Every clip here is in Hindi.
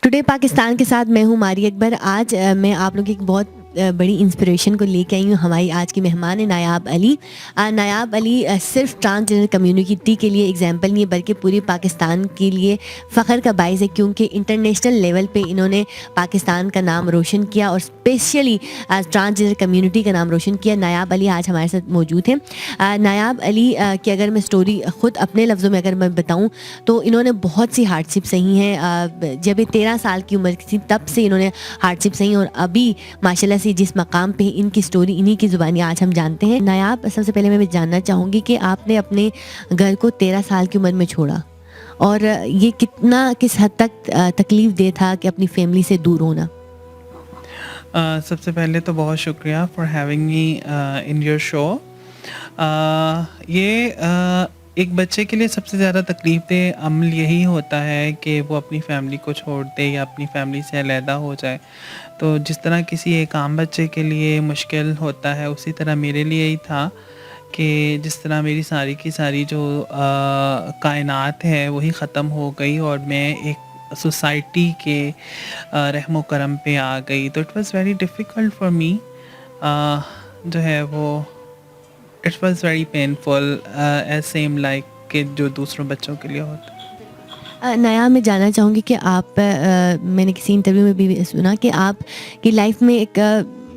टुडे पाकिस्तान के साथ मैं हूँ मारी अकबर। आज मैं आप लोगों की एक बहुत बड़ी इंस्पिरेशन को लेके आई हूँ। हमारी आज की मेहमान है नायाब अली। नायाब अली सिर्फ ट्रांसजेंडर कम्युनिटी के लिए एग्जाम्पल नहीं है बल्कि पूरे पाकिस्तान के लिए फ़ख्र का बाइस है, क्योंकि इंटरनेशनल लेवल पे इन्होंने पाकिस्तान का नाम रोशन किया और स्पेशली ट्रांसजेंडर कम्युनिटी का नाम रोशन किया। नायाब अली आज हमारे साथ मौजूद हैं। नायाब अली की अगर मैं स्टोरी ख़ुद अपने लफ्ज़ों में अगर मैं बताऊँ तो इन्होंने बहुत सी हार्डशिप सही हैं। जब ये 13 साल की उम्र थी तब से इन्होंने हार्डशिप सही और अभी माशाल्लाह से जिस मकाम पे इनकी स्टोरी इन्हीं की ज़ुबानी आज हम जानते हैं। नायाब, सबसे पहले मैं जानना चाहूँगी कि आपने अपने घर को 13 साल की उम्र में छोड़ा और ये किस हद तक तकलीफ़ दे था कि अपनी फैमिली से दूर होना? सबसे पहले तो बहुत शुक्रिया for having me in your show. एक बच्चे के लिए सबसे ज़्यादा तकलीफ़देह अमल यही होता है कि वो अपनी फ़ैमिली को छोड़ दे या अपनी फ़ैमिली से अलहदा हो जाए। तो जिस तरह किसी एक आम बच्चे के लिए मुश्किल होता है, उसी तरह मेरे लिए ही था कि जिस तरह मेरी सारी की सारी जो कायनात है वही ख़त्म हो गई और मैं एक सोसाइटी के रहमो करम पे आ गई। तो it was very difficult for me, जो है वो it was very painful as same like कि जो दूसरों बच्चों के लिए होता है। नया मैं जानना चाहूँगी कि आप मैंने किसी इंटरव्यू में भी सुना कि आपकी लाइफ में एक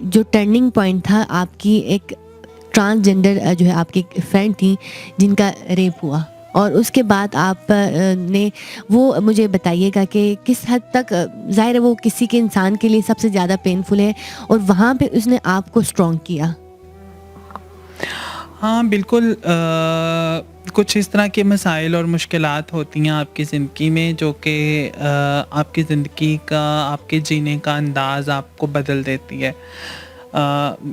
जो टर्निंग पॉइंट था, आपकी एक ट्रांसजेंडर जो है आपकी एक फ्रेंड थी जिनका रेप हुआ और उसके बाद आप ने वो मुझे बताइएगा कि किस हद तक ज़ाहिर है वो किसी के इंसान के लिए सबसे ज़्यादा पेनफुल है और वहाँ पे उसने आपको स्ट्रॉन्ग किया। हाँ, बिल्कुल। कुछ इस तरह के मसाइल और मुश्किलात होती हैं आपकी ज़िंदगी में जो कि आपकी ज़िंदगी का, आपके जीने का अंदाज़ आपको बदल देती है।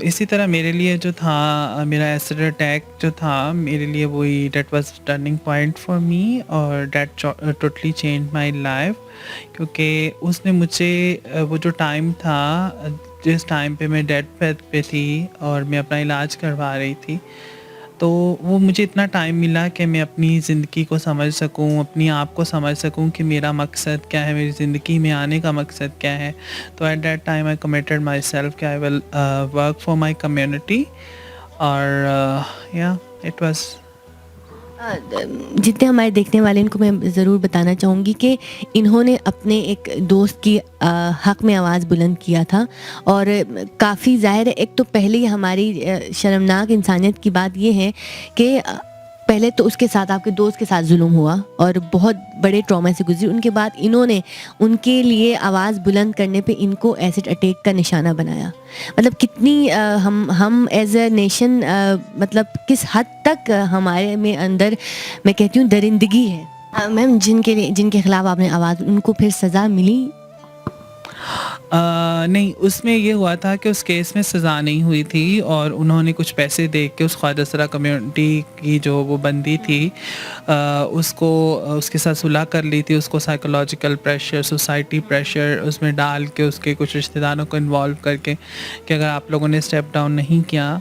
इसी तरह मेरे लिए जो था, मेरा एसिड अटैक जो था मेरे लिए वही that was turning point for me और that totally change my life. क्योंकि उसने मुझे वो जो टाइम था जिस टाइम पे मैं डेथ बेड पे थी और मैं अपना इलाज करवा रही थी, तो वो मुझे इतना टाइम मिला कि मैं अपनी ज़िंदगी को समझ सकूं, अपनी आप को समझ सकूं कि मेरा मकसद क्या है, मेरी ज़िंदगी में आने का मकसद क्या है। तो at that time I committed myself कि I will work for my community और या इट वाज। जितने हमारे देखने वाले इनको मैं ज़रूर बताना चाहूँगी कि इन्होंने अपने एक दोस्त की हक़ में आवाज़ बुलंद किया था और काफ़ी ज़ाहिर है, एक तो पहले ही हमारी शर्मनाक इंसानियत की बात ये है कि पहले तो उसके साथ, आपके दोस्त के साथ जुल्म हुआ और बहुत बड़े ट्रॉमा से गुजरी। उनके बाद इन्होंने उनके लिए आवाज़ बुलंद करने पे इनको एसिड अटैक का निशाना बनाया। मतलब कितनी हम एज अ नेशन मतलब किस हद तक हमारे में अंदर मैं कहती हूँ दरिंदगी है। मैम, जिनके ख़िलाफ़ आपने आवाज़, उनको फिर सज़ा मिली? नहीं, उसमें ये हुआ था कि उस केस में सज़ा नहीं हुई थी और उन्होंने कुछ पैसे दे के उस ख्वाजसरा कम्युनिटी की जो वो बंदी थी उसको उसके साथ सुलह कर ली थी। उसको साइकोलॉजिकल प्रेशर, सोसाइटी प्रेशर उसमें डाल के उसके कुछ रिश्तेदारों को इन्वॉल्व करके कि अगर आप लोगों ने स्टेप डाउन नहीं किया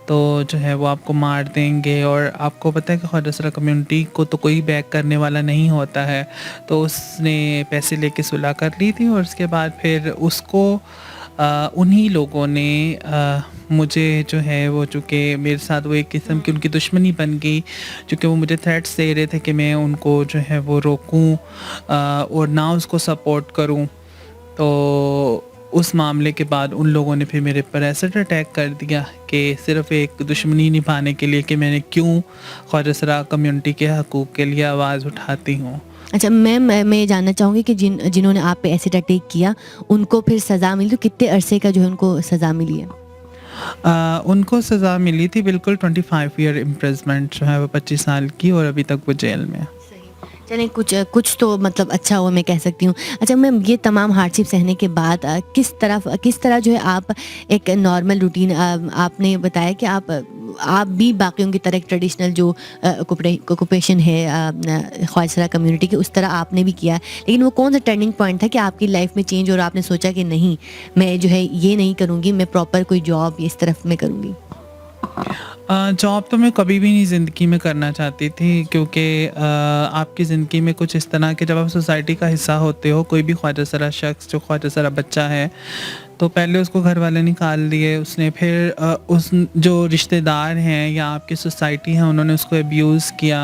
तो जो है वो आपको मार देंगे। और आपको पता है कि ख्वाजसरा कम्युनिटी को तो कोई बैक करने वाला नहीं होता है। तो उसने पैसे लेके सुलह कर ली थी और उसके बाद फिर उसको उन्हीं लोगों ने मुझे जो है वो, चूँकि मेरे साथ वो एक किस्म की उनकी दुश्मनी बन गई, चूँकि वो मुझे थ्रेट्स दे रहे थे कि मैं उनको जो है वो रोकूं और ना उसको सपोर्ट करूं। तो उस मामले के बाद उन लोगों ने फिर मेरे पर एसिड अटैक कर दिया कि सिर्फ़ एक दुश्मनी निभाने के लिए कि मैंने क्यों ख्वाजसरा कम्युनिटी के हकूक़ के लिए आवाज़ उठाती हूँ। अच्छा मैम, मैं ये जानना चाहूँगी कि जिन्होंने आप पे एसिड अटैक किया उनको फिर सज़ा मिली, तो कितने अरसे का जो है उनको सज़ा मिली है? उनको सज़ा मिली थी बिल्कुल 25 ईयर इम्प्रिजमेंट जो है वो 25 साल की, और अभी तक वो जेल में है। चलें, कुछ तो मतलब अच्छा हुआ, मैं कह सकती हूँ। अच्छा मैम, ये तमाम हार्डशिप सहने के बाद किस तरह जो है आप एक नॉर्मल रूटीन, आपने बताया कि आप भी बाकियों की तरह ट्रेडिशनल जो ऑक्यूपेशन है ख्वाजसरा कम्युनिटी के, उस तरह आपने भी किया। लेकिन वो कौन सा टर्निंग पॉइंट था कि आपकी लाइफ में चेंज और आपने सोचा कि नहीं, मैं जो है ये नहीं करूँगी, मैं प्रॉपर कोई जॉब इस तरफ में करूँगी? जॉब तो मैं कभी भी नहीं ज़िंदगी में करना चाहती थी, क्योंकि आपकी ज़िंदगी में कुछ इस तरह के, जब आप सोसाइटी का हिस्सा होते हो, कोई भी ख्वाजा सरा शख्स जो ख्वाजा सरा बच्चा है, तो पहले उसको घर वाले निकाल दिए, उसने फिर उस जो रिश्तेदार हैं या आपकी सोसाइटी है उन्होंने उसको अब्यूज़ किया,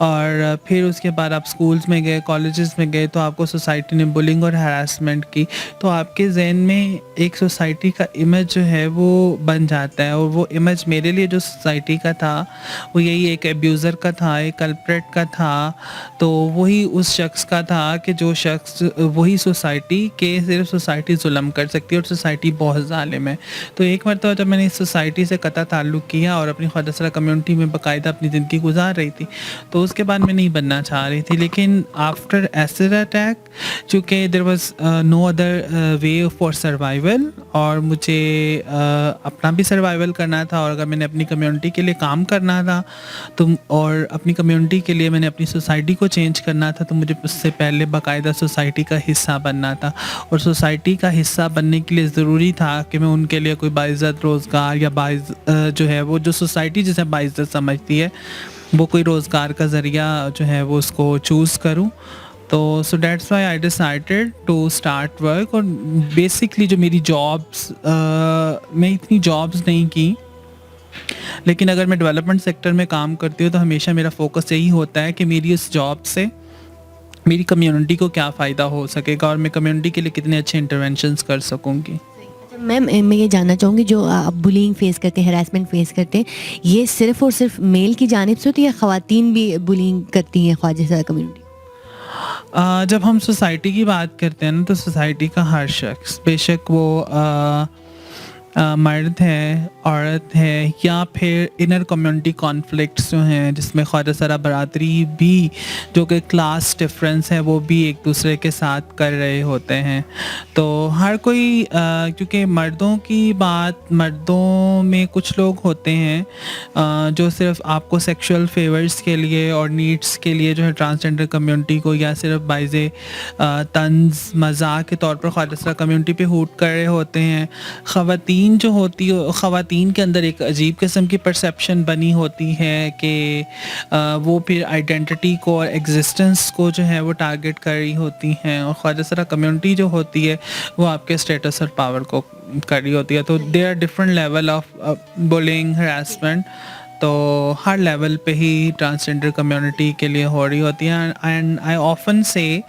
और फिर उसके बाद आप स्कूल्स में गए, कॉलेजेस में गए, तो आपको सोसाइटी ने बुलिंग और हरासमेंट की, तो आपके जहन में एक सोसाइटी का इमेज जो है वो बन जाता है, और वो इमेज मेरे लिए जो सोसाइटी का था वो यही एक एब्यूज़र का था, एक कल्प्रेट का था, तो वही उस शख्स का था कि जो शख्स वही सोसाइटी के सिर्फ सोसाइटी जुल्म कर सकती है और सोसाइटी बहुत ज़ालिम है। तो एक मरतबा जब मैंने इस सोसाइटी से कता ताल्लुक़ किया और अपनी ख्वाजा सरा कम्युनिटी में बाकायदा अपनी ज़िंदगी गुजार रही थी, तो उसके बाद मैं नहीं बनना चाह रही थी। लेकिन आफ्टर एसिड अटैक, चूँकि there was no other way for survival, और मुझे अपना भी सर्वाइवल करना था, और अगर मैंने अपनी कम्युनिटी के लिए काम करना था तो, और अपनी कम्युनिटी के लिए मैंने अपनी सोसाइटी को चेंज करना था, तो मुझे उससे पहले बाकायदा सोसाइटी का हिस्सा बनना था, और सोसाइटी का हिस्सा बनने के लिए ज़रूरी था कि मैं उनके लिए कोई बाइज़्ज़त रोज़गार या जो है वो जो सोसाइटी जिसे बाइज़्ज़त समझती है, वो कोई रोज़गार का ज़रिया जो है वो उसको चूज़ करूँ। तो so that's why I decided to start work. और बेसिकली जो मेरी जॉब्स, मैं इतनी जॉब्स नहीं की, लेकिन अगर मैं डेवलपमेंट सेक्टर में काम करती हूँ तो हमेशा मेरा फोकस यही होता है कि मेरी इस जॉब से मेरी कम्युनिटी को क्या फ़ायदा हो सकेगा और मैं कम्युनिटी के लिए कितने अच्छे इंटरवेंशंस कर सकूँगी। अच्छा मैम, मैं ये जानना चाहूँगी, जो आप बुलिंग फेस करते हैं, हरासमेंट फेस करते हैं, ये सिर्फ़ और सिर्फ मेल की जानिब से होती है या ख़वातीन भी बुलिंग करती हैं ख्वाजा सरा कम्युनिटी? जब हम सोसाइटी की बात करते हैं ना, तो सोसाइटी का हर शख्स, बेशक वो मर्द है, औरत है, या फिर इनर कम्युनिटी कॉन्फ्लिक्ट्स जो हैं जिसमें ख्वाजा सरा बरादरी भी, जो कि क्लास डिफरेंस है, वो भी एक दूसरे के साथ कर रहे होते हैं। तो हर कोई, क्योंकि मर्दों की बात, मर्दों में कुछ लोग होते हैं जो सिर्फ आपको सेक्सुअल फेवर्स के लिए और नीड्स के लिए जो है ट्रांसजेंडर कम्युनिटी को या सिर्फ बाइज़े तंज मजाक के तौर पर ख्वाजा सरा कम्युनिटी पे हूट कर रहे होते हैं। ख़वातीन जो होती है, ख़वातीन के अंदर एक अजीब किस्म की परसेप्शन बनी होती है कि वो फिर आइडेंटिटी को और एग्जिस्टेंस को जो है वो टारगेट कर रही होती हैं, और ख्वाजा सरा कम्युनिटी जो होती है वो आपके स्टेटस और पावर को कर रही होती है। तो there are different level of bullying, harassment, तो हर लेवल पे ही ट्रांसजेंडर कम्युनिटी के लिए हो रही होती है। एंड आई ऑफन से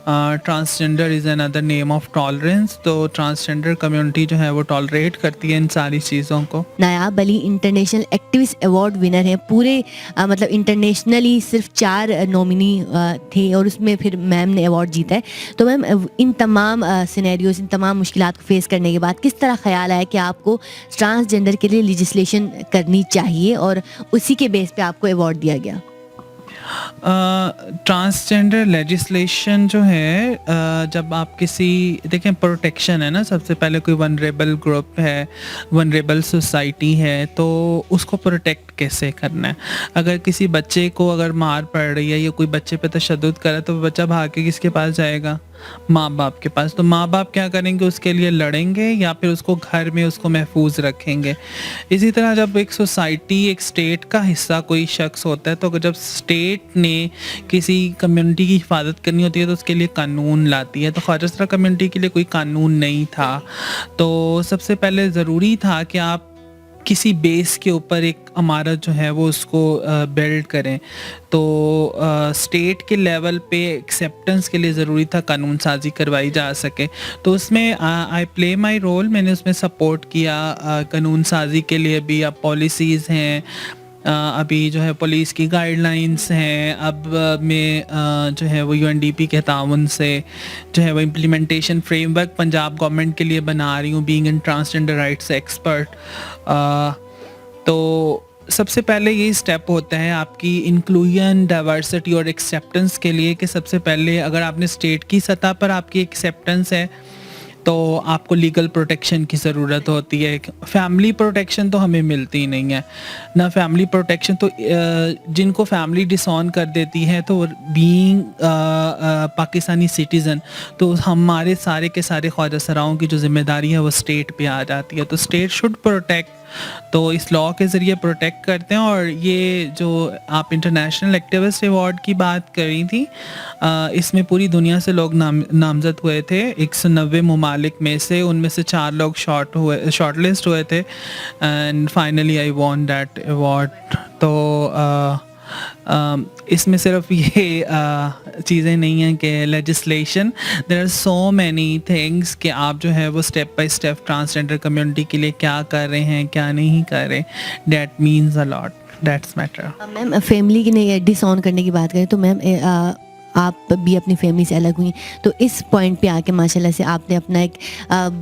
transgender is another name of tolerance. तो ट्रांसजेंडर कम्युनिटी जो है वो टॉलरेट करती है इन सारी चीज़ों को। Nayab Ali international activist award winner हैं पूरे, मतलब इंटरनेशनली सिर्फ 4 नॉमिनी थे और उसमें फिर मैम ने अवार्ड जीता है। तो मैम, इन तमाम सिनेरियोज, इन तमाम मुश्किलात को फेस करने के बाद किस तरह ख्याल आया कि आपको ट्रांसजेंडर के लिए लेजिस्लेशन करनी चाहिए और उसी के बेस पे आपको अवार्ड दिया गया? ट्रांसजेंडर लेजिस्लेशन जो है, जब आप किसी, देखें, प्रोटेक्शन है ना, सबसे पहले कोई वनरेबल ग्रुप है, वनरेबल सोसाइटी है, तो उसको प्रोटेक्ट कैसे करना है। अगर किसी बच्चे को अगर मार पड़ रही है या कोई बच्चे पे तशद्दुद करे, तो बच्चा भाग के किसके पास जाएगा? माँ बाप के पास। तो माँ बाप क्या करेंगे? उसके लिए लड़ेंगे या फिर उसको घर में उसको महफूज रखेंगे। इसी तरह जब एक सोसाइटी, एक स्टेट का हिस्सा कोई शख्स होता है, तो जब स्टेट ने किसी कम्युनिटी की हिफाजत करनी होती है तो उसके लिए कानून लाती है। तो ख्वाजा सरा कम्युनिटी के लिए कोई कानून नहीं था, तो सबसे पहले ज़रूरी था कि आप किसी बेस के ऊपर एक इमारत जो है वो उसको बिल्ड करें। तो स्टेट के लेवल पे एक्सेप्टेंस के लिए ज़रूरी था कानून साजी करवाई जा सके। तो उसमें आई प्ले माई रोल, मैंने उसमें सपोर्ट किया कानून साजी के लिए भी। अब पॉलिसीज़ हैं, अभी जो है पुलिस की गाइडलाइंस हैं, अब मैं जो है वो यूएनडीपी के ताउन से जो है वो इम्प्लीमेंटेशन फ्रेमवर्क पंजाब गवर्नमेंट के लिए बना रही हूँ, being in transgender rights expert. तो सबसे पहले यही स्टेप होता है आपकी इंक्लूजन, डाइवर्सिटी और एक्सेप्टेंस के लिए, कि सबसे पहले अगर आपने स्टेट की सतह पर आपकी एक्सेप्टेंस है तो आपको लीगल प्रोटेक्शन की ज़रूरत होती है। फैमिली प्रोटेक्शन तो हमें मिलती ही नहीं है ना। फैमिली प्रोटेक्शन तो जिनको फैमिली डिसऑन कर देती है, तो बीइंग पाकिस्तानी सिटीज़न, तो हमारे सारे के सारे ख्वाजा सराओं की जो जिम्मेदारी है वो स्टेट पे आ जाती है। तो स्टेट शुड प्रोटेक्ट तो इस लॉ के ज़रिए प्रोटेक्ट करते हैं। और ये जो आप इंटरनेशनल एक्टिविस्ट अवार्ड की बात कर रही थी, इसमें पूरी दुनिया से लोग नामज़द हुए थे 190 ममालिक में से, उनमें से 4 लोग शॉर्टलिस्ट हुए थे and finally I won that award. तो इसमें सिर्फ ये चीज़ें नहीं हैं कि legislation, there are so many things कि आप जो है वो step by step transgender community के लिए क्या कर रहे हैं, क्या नहीं कर रहे, that means a lot, that's matter. Ma'am family की नहीं डिसऑन करने की बात करें तो मैम आप भी अपनी फैमिली से अलग हुई, तो इस पॉइंट पे आके माशाल्लाह से आपने अपना एक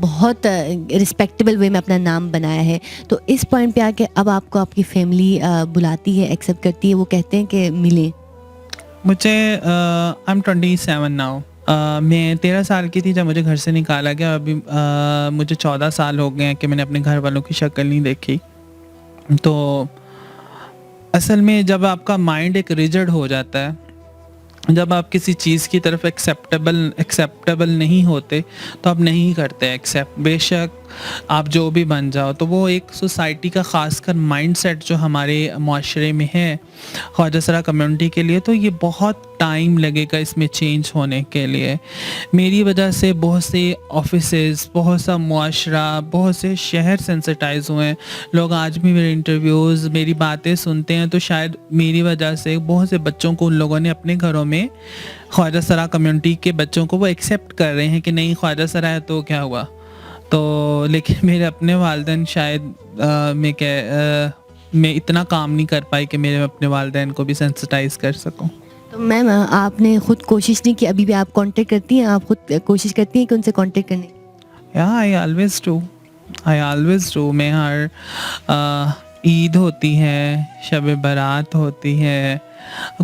बहुत रिस्पेक्टेबल वे में अपना नाम बनाया है। तो इस पॉइंट पे आके अब आपको आपकी फैमिली बुलाती है, एक्सेप्ट करती है, वो कहते हैं कि मिलें? मुझे आई एम 27 नाउ। मैं 13 साल की थी जब मुझे घर से निकाला गया। अभी मुझे 14 साल हो गए हैं कि मैंने अपने घर वालों की शक्ल नहीं देखी। तो असल में जब आपका माइंड एक रिजिड हो जाता है, जब आप किसी चीज़ की तरफ एक्सेप्टेबल नहीं होते तो आप नहीं करते एक्सेप्ट, बेशक आप जो भी बन जाओ। तो वो एक सोसाइटी का ख़ासकर माइंडसेट जो हमारे माशरे में है ख्वाजा सरा कम्युनिटी के लिए, तो ये बहुत टाइम लगेगा इसमें चेंज होने के लिए। मेरी वजह से बहुत से ऑफिसेस, बहुत सा मुआशरा, बहुत से शहर सेंसिटाइज हुए हैं। लोग आज भी मेरे इंटरव्यूज़, मेरी बातें सुनते हैं, तो शायद मेरी वजह से बहुत से बच्चों को उन लोगों ने अपने घरों में ख्वाजा सरा कम्युनिटी के बच्चों को वो एक्सेप्ट कर रहे हैं कि नहीं ख्वाजा सरा है तो क्या हुआ। तो लेकिन मेरे अपने वालिदैन शायद मैं इतना काम नहीं कर पाई कि मेरे अपने वालिदैन को भी सेंसिटाइज कर सकूं। तो मैम आपने खुद कोशिश नहीं की? अभी भी आप कांटेक्ट करती हैं, आप खुद कोशिश करती हैं कि उनसे कांटेक्ट करने की? या आई ऑलवेज डू। मैं हर ईद होती है, शब बारात होती है,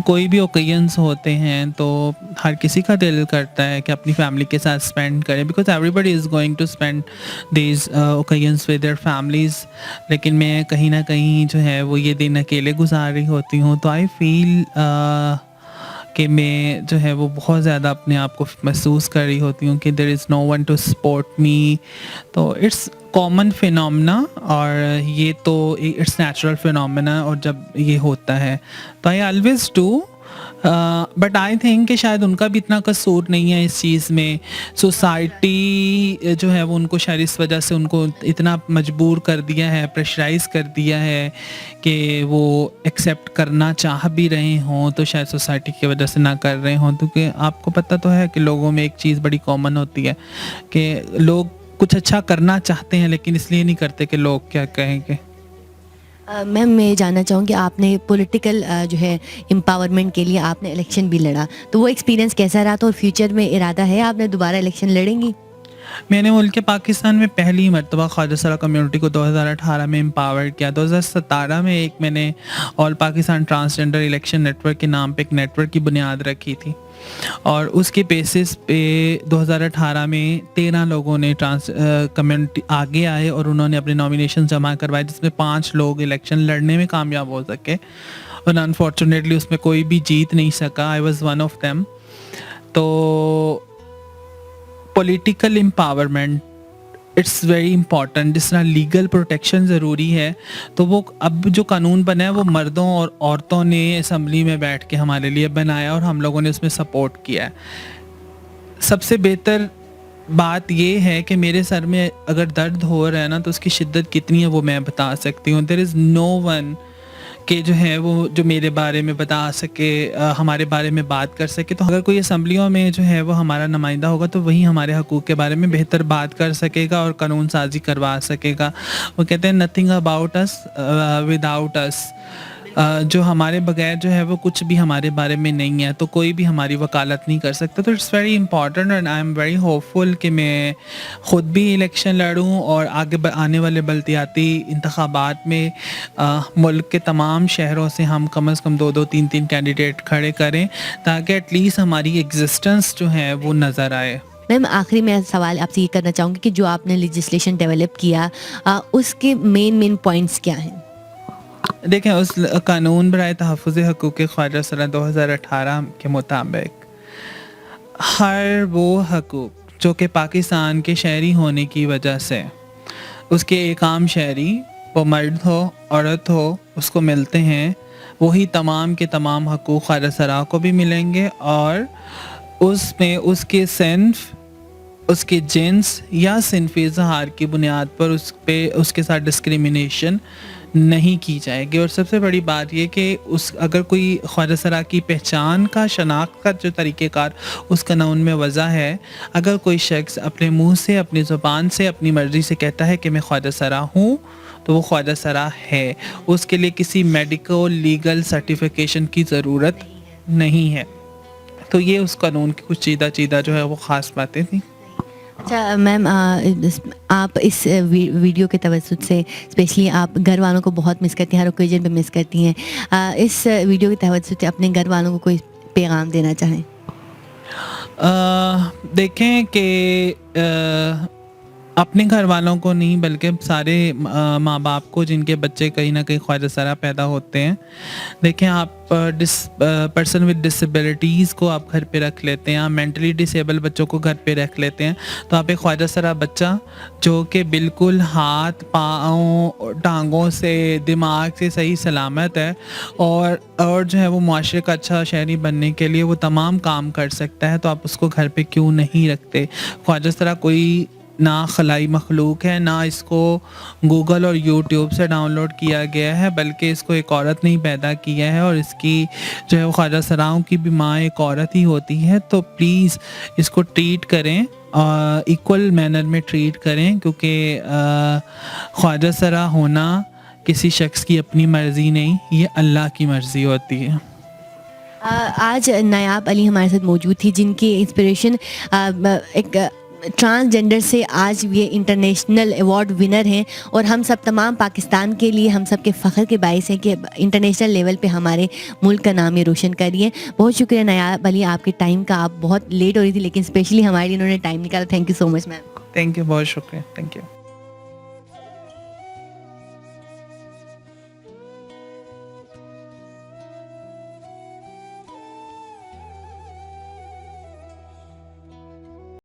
कोई भी ओकेजन्स होते हैं, तो हर किसी का दिल करता है कि अपनी फैमिली के साथ स्पेंड करें, because everybody is going to spend these occasions with their families. लेकिन मैं कहीं ना कहीं जो है वो ये दिन अकेले गुजार रही होती हूँ। तो आई फील कि मैं जो है वो बहुत ज़्यादा अपने आप को महसूस कर रही होती हूँ कि there is no one to support me. तो इट्स कॉमन फिनोमेना, और ये तो इट्स नेचुरल फिनोमेना, और जब ये होता है तो I always do. But I think कि शायद उनका भी इतना कसूर नहीं है इस चीज़ में। सोसाइटी जो है वो उनको शायद इस वजह से उनको इतना मजबूर कर दिया है, प्रेशराइज कर दिया है कि वो एक्सेप्ट करना चाह भी रहे हों तो शायद सोसाइटी की वजह से ना कर रहे हों। क्योंकि आपको पता तो है कि लोगों में एक चीज़ बड़ी कॉमन होती है कि लोग कुछ अच्छा करना चाहते हैं लेकिन इसलिए नहीं करते कि लोग क्या कहेंगे। मैम मैं जानना चाहूँगी, आपने पॉलिटिकल जो है एम्पावरमेंट के लिए आपने इलेक्शन भी लड़ा, तो वो एक्सपीरियंस कैसा रहा था और फ्यूचर में इरादा है आपने दोबारा इलेक्शन लड़ेंगी? मैंने मुल्क पाकिस्तान में पहली मरतबा ख्वाजा सरा कम्युनिटी को 2018 में एम्पावर किया। 2017 में एक मैंने all Pakistan transgender election network के नाम पे एक नेटवर्क की बुनियाद रखी थी, और उसके बेसिस पे 2018 में 13 लोगों ने ट्रांस कम्युनिटी आगे आए और उन्होंने अपने नॉमिनेशन जमा करवाए, जिसमें 5 लोग इलेक्शन लड़ने में कामयाब हो सके, और अनफॉर्चुनेटली उसमें कोई भी जीत नहीं सका। I was one of them. तो political empowerment it's very important. जिस तरह लीगल प्रोटेक्शन ज़रूरी है, तो वो अब जो कानून बना है वो मर्दों और औरतों ने असम्बली में बैठ के हमारे लिए बनाया और हम लोगों ने उसमें सपोर्ट किया है। सबसे बेहतर बात ये है कि मेरे सर में अगर दर्द हो रहा है ना, तो उसकी शिद्दत कितनी है वो मैं बता सकती हूँ। देयर इज़ नो वन कि जो है वो जो मेरे बारे में बता सके, हमारे बारे में बात कर सके। तो अगर कोई असम्बलियों में जो है वो हमारा नुमाइंदा होगा तो वही हमारे हकूक़ के बारे में बेहतर बात कर सकेगा और कानून साजी करवा सकेगा। वो कहते हैं नथिंग अबाउट अस विदाउट अस। जो हमारे बगैर जो है वो कुछ भी हमारे बारे में नहीं है, तो कोई भी हमारी वकालत नहीं कर सकता। तो it's very important and I am very hopeful कि मैं ख़ुद भी इलेक्शन लड़ूँ और आगे आने वाले बल्दियाती इंतखाबात में मुल्क के तमाम शहरों से हम कम से कम 2-2, 3-3 कैंडिडेट खड़े करें, ताकि एटलीस्ट हमारी एग्जिस्टेंस जो है वो नज़र आए। मैम आखिरी में सवाल आपसे ये करना चाहूँगी कि जो आपने लेजिस्लेशन डेवलप किया उसके मेन पॉइंट्स क्या हैं? देखें, उस कानून बराए तहफ़्फ़ुज़ हकूक़ ख्वाजा सरा 2018 के मुताबिक हर वो हकूक़ जो कि पाकिस्तान के शहरी होने की वजह से उसके एक आम शहरी वो मर्द हो औरत हो उसको मिलते हैं, वही तमाम के तमाम हकूक़ ख़ालिद सरा को भी मिलेंगे और उसमें उसके सिन्फ़, उसके जिन्स या सिनफ़ी इज़हार की बुनियाद पर उस पे उसके साथ डिस्क्रिमिनेशन नहीं की जाएगी। और सबसे बड़ी बात ये कि उस अगर कोई ख्वाजा सरा की पहचान का शनाख्त का जो तरीक़ेकार उस कानून में वज़ा है, अगर कोई शख्स अपने मुँह से अपनी ज़ुबान से अपनी मर्ज़ी से कहता है कि मैं ख्वाजा सरा हूँ, तो वो ख्वाजा सरा है। उसके लिए किसी मेडिकल लीगल सर्टिफिकेशन की ज़रूरत नहीं है। तो ये उस कानून की कुछ चीदा जो है वो ख़ास बातें थी। अच्छा मैम, आप इस वीडियो के तवज्जुद से स्पेशली आप घर वालों को बहुत मिस करती हैं, हर ओकेजन पे मिस करती हैं। इस वीडियो के तवज्जुद से अपने घर वालों को कोई पैगाम देना चाहें? देखें कि अपने घर वालों को नहीं बल्कि सारे माँ बाप को जिनके बच्चे कहीं ना कहीं ख्वाजा सरा पैदा होते हैं। देखें आप पर्सन विद डिसेबिलिटीज़ को आप घर पे रख लेते हैं, आप मेंटली डिसेबल बच्चों को घर पे रख लेते हैं, तो आप एक ख्वाजा सरा बच्चा जो कि बिल्कुल हाथ पाँव टांगों से दिमाग से सही सलामत है और जो है वो माशरे का अच्छा शहरी बनने के लिए वो तमाम काम कर सकता है, तो आप उसको घर पे क्यों नहीं रखते। ख्वाजा सरा कोई ना खलाई मखलूक है, ना इसको गूगल और यूट्यूब से डाउनलोड किया गया है, बल्कि इसको एक औरत ने ही पैदा किया है और इसकी जो है वो ख्वाजा सराओं की भी माँ एक औरत ही होती है। तो प्लीज़ इसको ट्रीट करें, इक्वल मैनर में ट्रीट करें, क्योंकि ख्वाजा सरा होना किसी शख्स की अपनी मर्ज़ी नहीं, ये अल्लाह की मर्ज़ी होती है। आज नायाब अली हमारे साथ मौजूद थी, जिनकी इंस्पिरेशन एक ट्रांसजेंडर से आज ये इंटरनेशनल अवार्ड विनर हैं और हम सब तमाम पाकिस्तान के लिए हम सब के फ़ख्र के बाइस हैं कि इंटरनेशनल लेवल पे हमारे मुल्क का नाम ये रोशन कर रही हैं। बहुत शुक्रिया नायाब अली आपके टाइम का, आप बहुत लेट हो रही थी लेकिन स्पेशली हमारे लिए इन्होंने टाइम निकाला। Thank you so much ma'am. Thank you, बहुत शुक्रिया, थैंक यू।